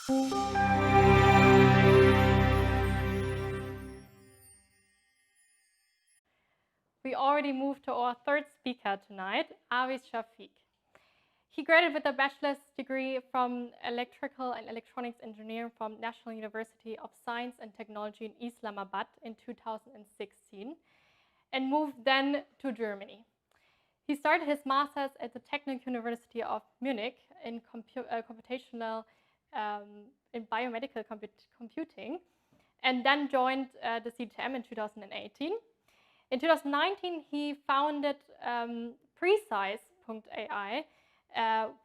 We already moved to our third speaker tonight, Awais Shafique. He graduated with a bachelor's degree from Electrical and Electronics Engineering from National University of Science and Technology in Islamabad in 2016 and moved then to Germany. He started his master's at the Technical University of Munich in computational in biomedical computing, and then joined the CDTM in 2018. In 2019, he founded presize.ai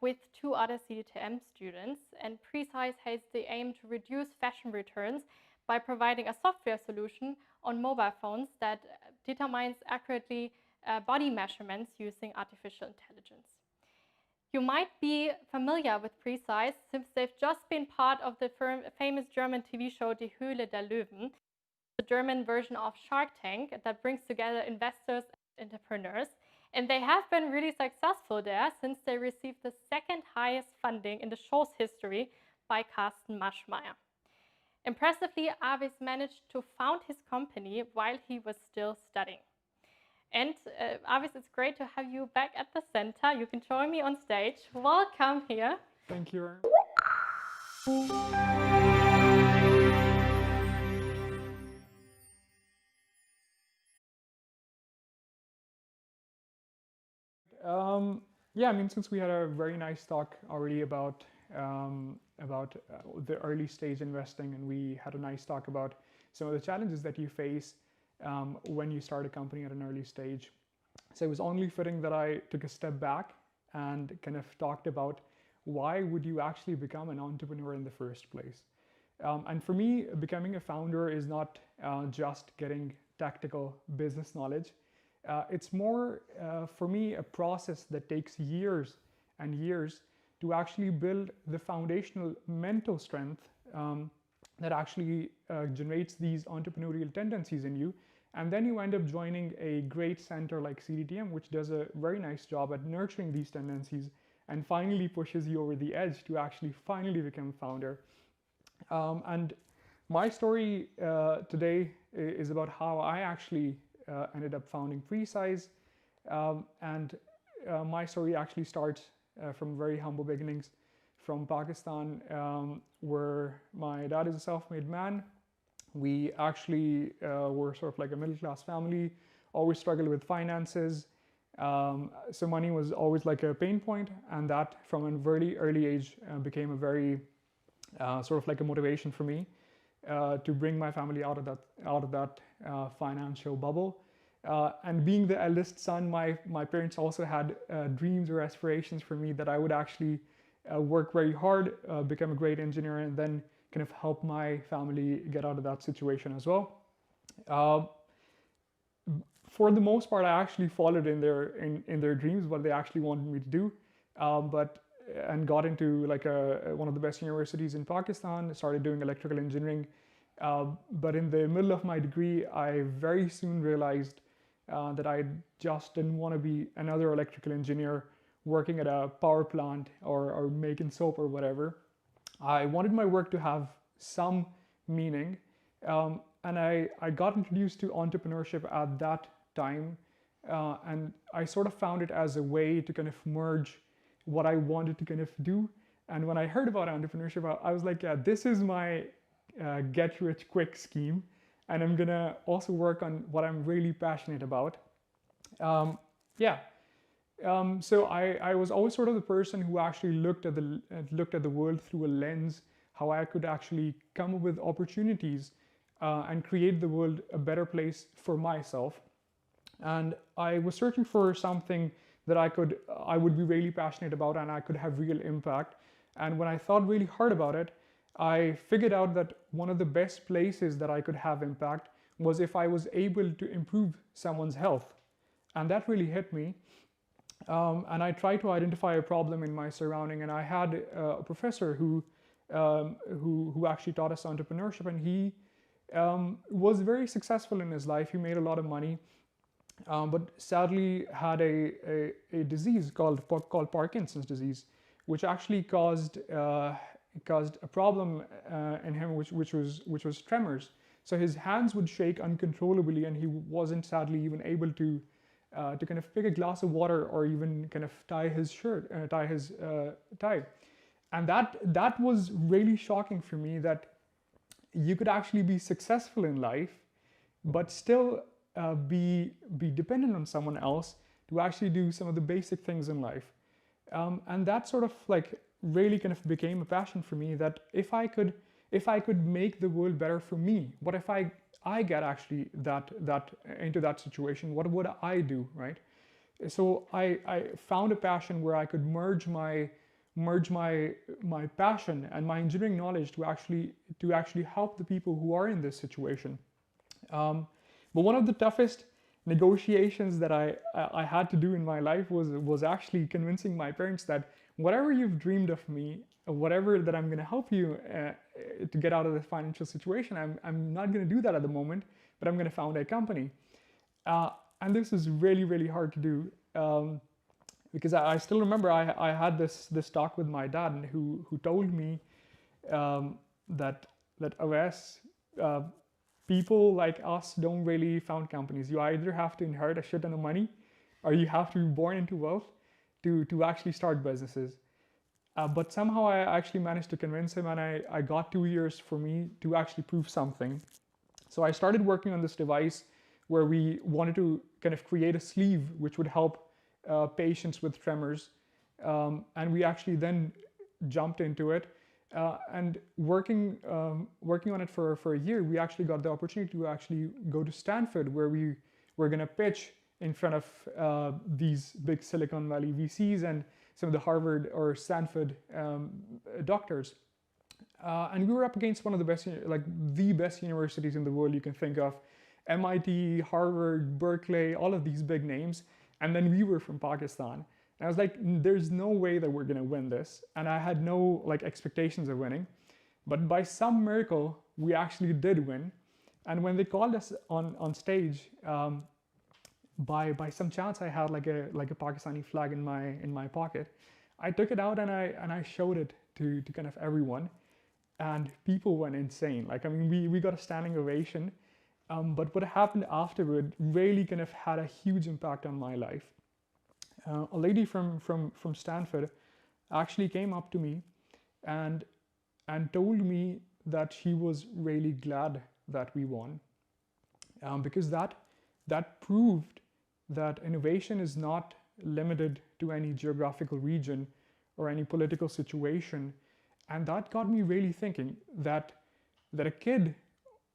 with two other CDTM students, and Presize has the aim to reduce fashion returns by providing a software solution on mobile phones that determines accurately body measurements using artificial intelligence. You might be familiar with Presize since they've just been part of the famous German TV show Die Höhle der Löwen, the German version of Shark Tank that brings together investors and entrepreneurs. And they have been really successful there since they received the second highest funding in the show's history by Carsten Maschmeyer. Impressively, Awais managed to found his company while he was still studying. And Awais, it's great to have you back at the center. You can join me on stage. Welcome here. Thank you. Yeah, I mean, since we had a very nice talk already about the early stage investing, and we had a nice talk about some of the challenges that you face when you start a company at an early stage. So it was only fitting that I took a step back and kind of talked about why would you actually become an entrepreneur in the first place. And for me, becoming a founder is not just getting tactical business knowledge. It's more, for me, a process that takes years and years to actually build the foundational mental strength that actually generates these entrepreneurial tendencies in you. And then you end up joining a great center like CDTM, which does a very nice job at nurturing these tendencies and finally pushes you over the edge to actually finally become a founder. And my story today is about how I actually ended up founding Presize. And my story actually starts from very humble beginnings from Pakistan, where my dad is a self-made man. We actually were sort of like a middle-class family, always struggled with finances. So money was always like a pain point, and that from a very early age became a very sort of like a motivation for me to bring my family out of that financial bubble. And being the eldest son, my parents also had dreams or aspirations for me that I would actually work very hard, become a great engineer, and then kind of help my family get out of that situation as well. For the most part, I actually followed in their dreams, what they actually wanted me to do, and got into like one of the best universities in Pakistan, started doing electrical engineering. But in the middle of my degree, I very soon realized that I just didn't want to be another electrical engineer working at a power plant or making soap or whatever. I wanted my work to have some meaning, and I got introduced to entrepreneurship at that time, and I sort of found it as a way to kind of merge what I wanted to kind of do. And when I heard about entrepreneurship, I was like, yeah, this is my get-rich-quick scheme, and I'm gonna also work on what I'm really passionate about. So I was always sort of the person who actually looked at the world through a lens, how I could actually come up with opportunities and create the world a better place for myself. And I was searching for something that I would be really passionate about and I could have real impact. And when I thought really hard about it, I figured out that one of the best places that I could have impact was if I was able to improve someone's health. And that really hit me. And I tried to identify a problem in my surrounding, and I had a professor who actually taught us entrepreneurship, and he was very successful in his life. He made a lot of money, but sadly had a disease called Parkinson's disease, which actually caused caused a problem in him, which was tremors. So his hands would shake uncontrollably, and he wasn't sadly even able to kind of pick a glass of water or even kind of tie his tie. And that was really shocking for me, that you could actually be successful in life, but still be dependent on someone else to actually do some of the basic things in life. And that sort of like really kind of became a passion for me, that if I could make the world better for me, what if I get actually that into that situation, what would I do, right? So I found a passion where I could merge my passion and my engineering knowledge to actually help the people who are in this situation. But one of the toughest negotiations that I had to do in my life was actually convincing my parents that whatever you've dreamed of me, whatever that I'm going to help you to get out of this financial situation, I'm not going to do that at the moment, but I'm going to found a company. And this is really, really hard to do, because I still remember I had this talk with my dad, who told me that Awais, people like us don't really found companies. You either have to inherit a shit ton of money, or you have to be born into wealth to actually start businesses. But somehow I actually managed to convince him, and I got 2 years for me to actually prove something. So I started working on this device where we wanted to kind of create a sleeve which would help patients with tremors. And we actually then jumped into it. And working on it for a year, we actually got the opportunity to actually go to Stanford, where we were going to pitch in front of these big Silicon Valley VCs and some of the Harvard or Stanford doctors. And we were up against one of the best, like the best universities in the world you can think of. MIT, Harvard, Berkeley, all of these big names. And then we were from Pakistan. And I was like, there's no way that we're going to win this. And I had no like expectations of winning. But by some miracle, we actually did win. And when they called us on stage, by some chance, I had like a Pakistani flag in my pocket. I took it out and I showed it to kind of everyone, and people went insane. Like, I mean, we got a standing ovation. But what happened afterward really kind of had a huge impact on my life. A lady from Stanford actually came up to me and told me that she was really glad that we won, because that proved that innovation is not limited to any geographical region or any political situation. And that got me really thinking that a kid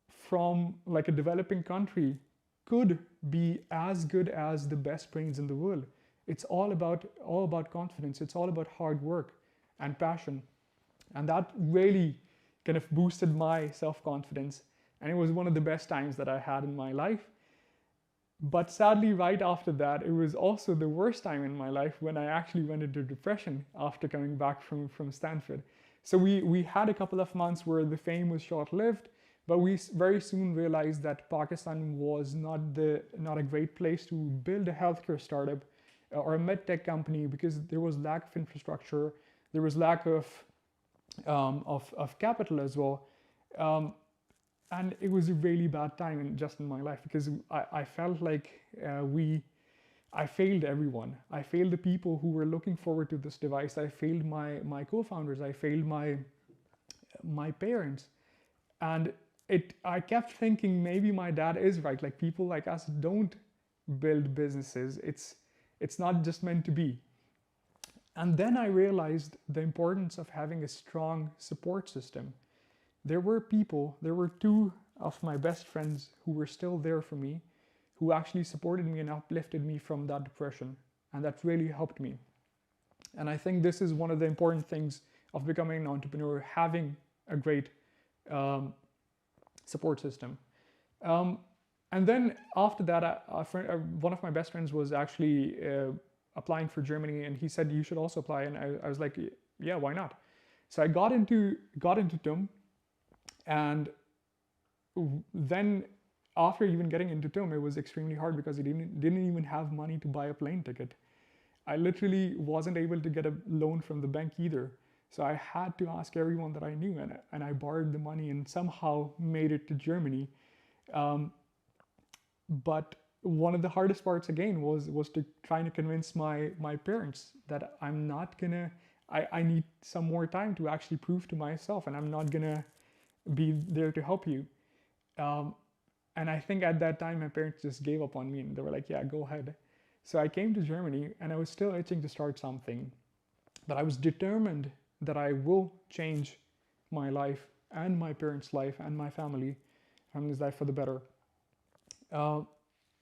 from like a developing country could be as good as the best brains in the world. It's all about confidence. It's all about hard work and passion. And that really kind of boosted my self-confidence. And it was one of the best times that I had in my life. But sadly, right after that, it was also the worst time in my life, when I actually went into depression after coming back from Stanford. So we had a couple of months where the fame was short-lived, but we very soon realized that Pakistan was not a great place to build a healthcare startup or a medtech company, because there was lack of infrastructure, there was lack of capital as well. And it was a really bad time in my life, because I felt like I failed everyone. I failed the people who were looking forward to this device. I failed my co-founders. I failed my parents. And I kept thinking, maybe my dad is right. Like, people like us don't build businesses. It's not just meant to be. And then I realized the importance of having a strong support system. There were two of my best friends who were still there for me, who actually supported me and uplifted me from that depression. And that really helped me. And I think this is one of the important things of becoming an entrepreneur, having a great support system. And then after that, one of my best friends was actually applying for Germany, and he said, you should also apply. And I was like, yeah, why not? So I got into TUM, and then after even getting into TUM, it was extremely hard, because I didn't even have money to buy a plane ticket. I literally wasn't able to get a loan from the bank either. So I had to ask everyone that I knew, and I borrowed the money and somehow made it to Germany. But one of the hardest parts again was to trying to convince my parents that I'm not gonna. I need some more time to actually prove to myself, and I'm not gonna be there to help you. And I think at that time my parents just gave up on me, and they were like, "Yeah, go ahead." So I came to Germany, and I was still itching to start something, but I was determined that I will change my life and my parents' life and my family's life for the better.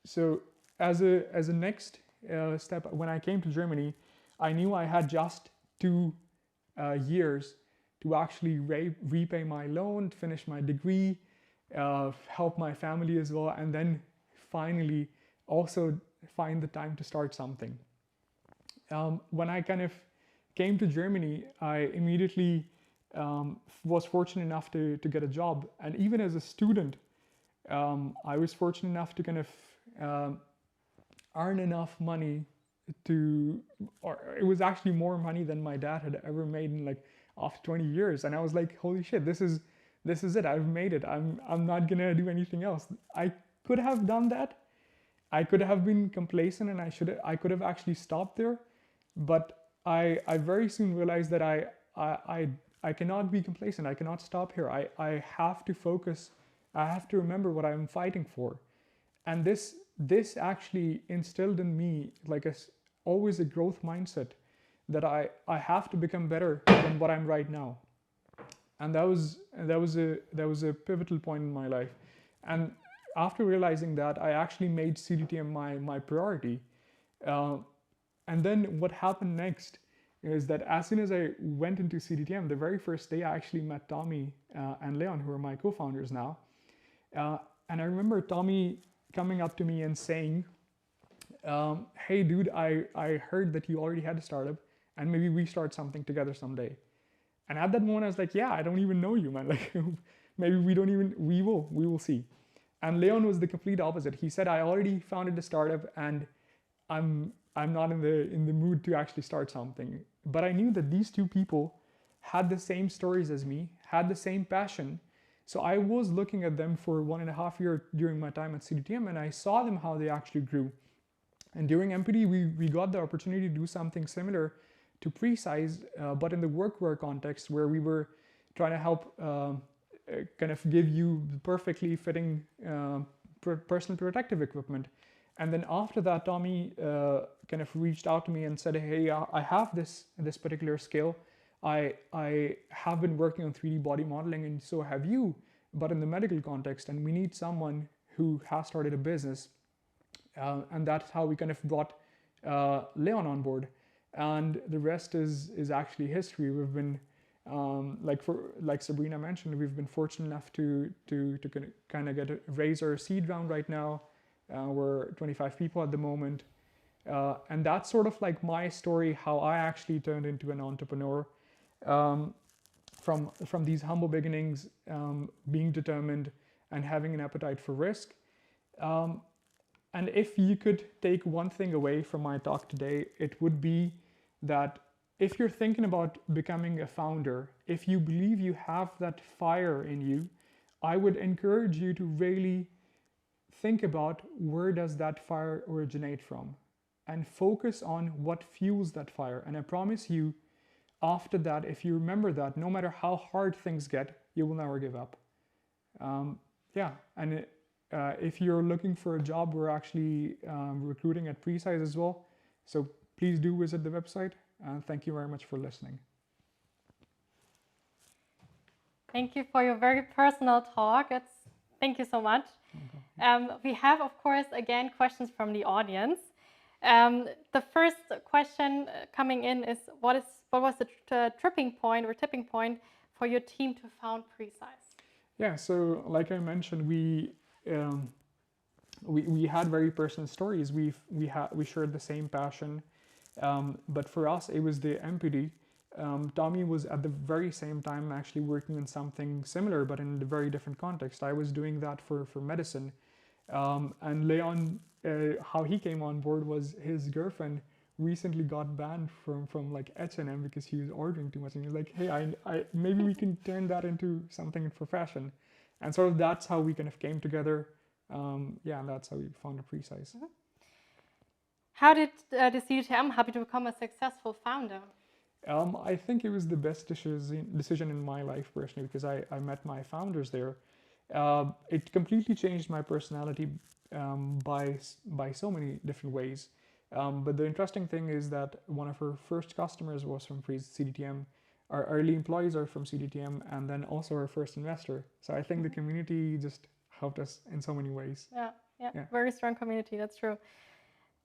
So as a next step, when I came to Germany, I knew I had just 2 years to actually repay my loan, finish my degree, help my family as well, and then finally also find the time to start something. When I kind of came to Germany, I immediately was fortunate enough to get a job. And even as a student, I was fortunate enough to kind of earn enough money or it was actually more money than my dad had ever made in like after 20 years. And I was like, holy shit, this is it. I've made it. I'm not gonna do anything else. I could have done that. I could have been complacent, and I could have actually stopped there. But I very soon realized that I cannot be complacent. I cannot stop here. I have to focus. I have to remember what I'm fighting for. And this actually instilled in me like always a growth mindset that I have to become better than what I'm right now. And that was a pivotal point in my life. And after realizing that, I actually made CDTM my priority. And then what happened next is that as soon as I went into CDTM, the very first day I actually met Tommy and Leon, who are my co-founders now. And I remember Tommy coming up to me and saying, hey dude, I heard that you already had a startup, and maybe we start something together someday. And at that moment I was like, yeah, I don't even know you, man. Like maybe we will see. And Leon was the complete opposite. He said, I already founded a startup and I'm not in the mood to actually start something. But I knew that these two people had the same stories as me, had the same passion. So I was looking at them for 1.5 years during my time at CDTM, and I saw them how they actually grew. And during MPD, we got the opportunity to do something similar to Presize, but in the workwear context, where we were trying to help kind of give you perfectly fitting personal protective equipment. And then after that, Tommy kind of reached out to me and said, hey, I have this particular skill. I have been working on 3D body modeling, and so have you, but in the medical context, and we need someone who has started a business. And that's how we kind of brought Leon on board. And the rest is actually history. We've been, like Sabrina mentioned, we've been fortunate enough to kind of raise our seed round right now. We're 25 people at the moment. And that's sort of like my story, how I actually turned into an entrepreneur. From these humble beginnings, being determined and having an appetite for risk. And if you could take one thing away from my talk today, it would be that if you're thinking about becoming a founder, if you believe you have that fire in you, I would encourage you to really think about where does that fire originate from, and focus on what fuels that fire. And I promise you, after that, if you remember that, no matter how hard things get, you will never give up. If you're looking for a job, we're actually recruiting at Presize as well. So please do visit the website. Thank you very much for listening. Thank you for your very personal talk. Thank you so much. We have, of course, again, questions from the audience. The first question coming in is, what was the tipping point for your team to found Presize? Yeah, so like I mentioned, we had very personal stories. We shared the same passion, but for us it was the MPD. Tommy was at the very same time actually working on something similar, but in a very different context. I was doing that for medicine, and Leon, how he came on board was his girlfriend recently got banned from like H&M because he was ordering too much, and he was like, hey, I maybe we can turn that into something for fashion. And sort of that's how we kind of came together. Yeah, and that's how we founded Presize. Mm-hmm. How did the CDTM help you to become a successful founder? I think it was the best decision in my life personally, because I met my founders there. It completely changed my personality by so many different ways. But the interesting thing is that one of our first customers was from CDTM. Our early employees are from CDTM, and then also our first investor. So I think the community just helped us in so many ways. Yeah. Very strong community, that's true.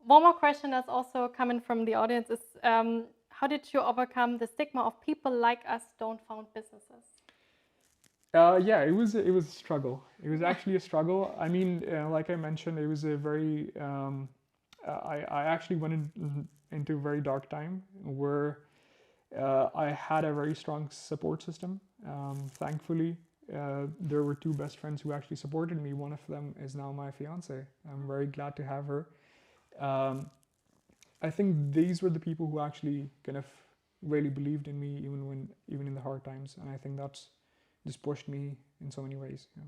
One more question that's also coming from the audience is, how did you overcome the stigma of people like us don't found businesses? Yeah, it was a struggle. It was actually a struggle. I mean, like I mentioned, it was a very. I actually went into a very dark time where I had a very strong support system. Thankfully, there were two best friends who actually supported me. One of them is now my fiance. I'm very glad to have her. I think these were the people who actually kind of really believed in me even in the hard times, and I think that's just pushed me in so many ways. Yeah.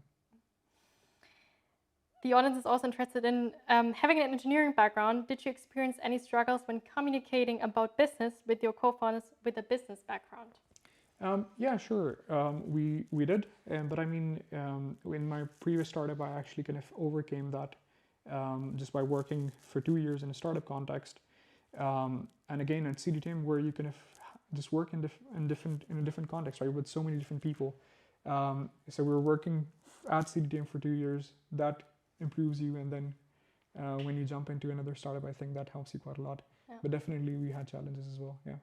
The audience is also interested in having an engineering background. Did you experience any struggles when communicating about business with your co-founders with a business background? Yeah, sure. We did, but I mean, in my previous startup, I actually kind of overcame that just by working for 2 years in a startup context. And again at CDTM, where you kind of just work in a different context, right, with so many different people. So we were working at CDTM for 2 years. That improves you, and then when you jump into another startup, I think that helps you quite a lot. Yeah. But definitely we had challenges as well. Yeah.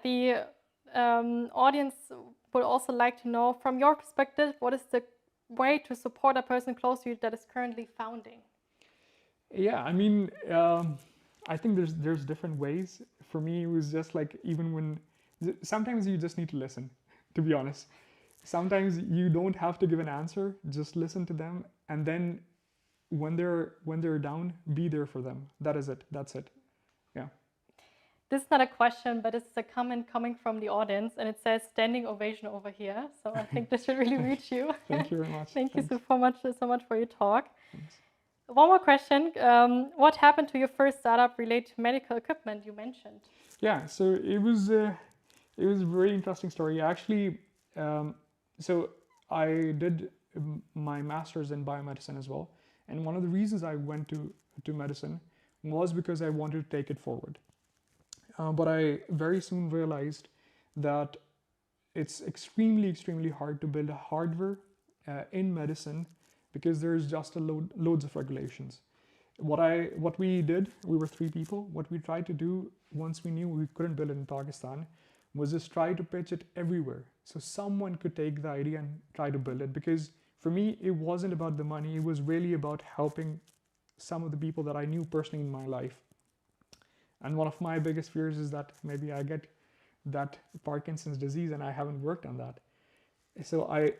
The audience would also like to know, from your perspective, what is the way to support a person close to you that is currently founding? Yeah, I mean, I think there's different ways. For me, it was just like, sometimes you just need to listen, to be honest. Sometimes you don't have to give an answer, just listen to them, and then when they're down, be there for them. That is it. That's it. Yeah. This is not a question, but it's a comment coming from the audience, and it says standing ovation over here. So I think this should really reach you. Thank you very much. Thank you so much for your talk. Thanks. One more question. What happened to your first startup related to medical equipment you mentioned? Yeah, so it was a very interesting story. Actually, so I did my master's in biomedicine as well. And one of the reasons I went to medicine was because I wanted to take it forward. But I very soon realized that it's extremely hard to build a hardware in medicine, because there's just loads of regulations. What we did, we were 3 people. What we tried to do, once we knew we couldn't build it in Pakistan, was just try to pitch it everywhere, so someone could take the idea and try to build it. Because for me, it wasn't about the money. It was really about helping some of the people that I knew personally in my life. And one of my biggest fears is that maybe I get that Parkinson's disease, and I haven't worked on that. So I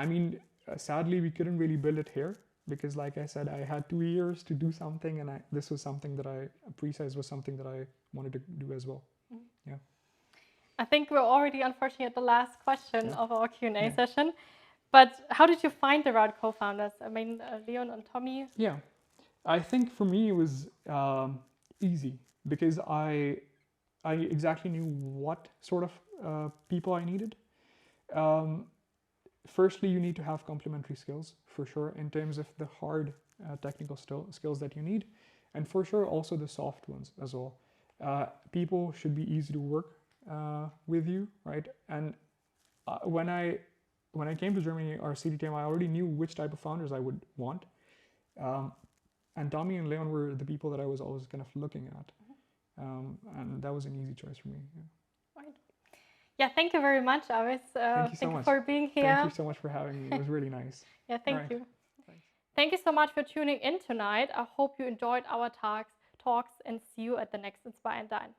mean, sadly, we couldn't really build it here, because like I said, I had 2 years to do something, and this was something that Presize was something that I wanted to do as well. Mm-hmm. Yeah. I think we're already, unfortunately, at the last question of our Q&A session. But how did you find the right co-founders? I mean, Leon and Tommy? Yeah, I think for me it was easy, because I exactly knew what sort of people I needed. Firstly, you need to have complementary skills, for sure, in terms of the hard technical skills that you need, and for sure also the soft ones as well. People should be easy to work with you, right? And when I came to Germany or CDTM, I already knew which type of founders I would want. And Tommy and Leon were the people that I was always kind of looking at. And that was an easy choice for me. Yeah. Right. Yeah, thank you very much, Awais. Thank you so much for being here. Thank you so much for having me. It was really nice. Yeah, thank you. Thanks. Thank you so much for tuning in tonight. I hope you enjoyed our talks, and see you at the next Inspire and Dine.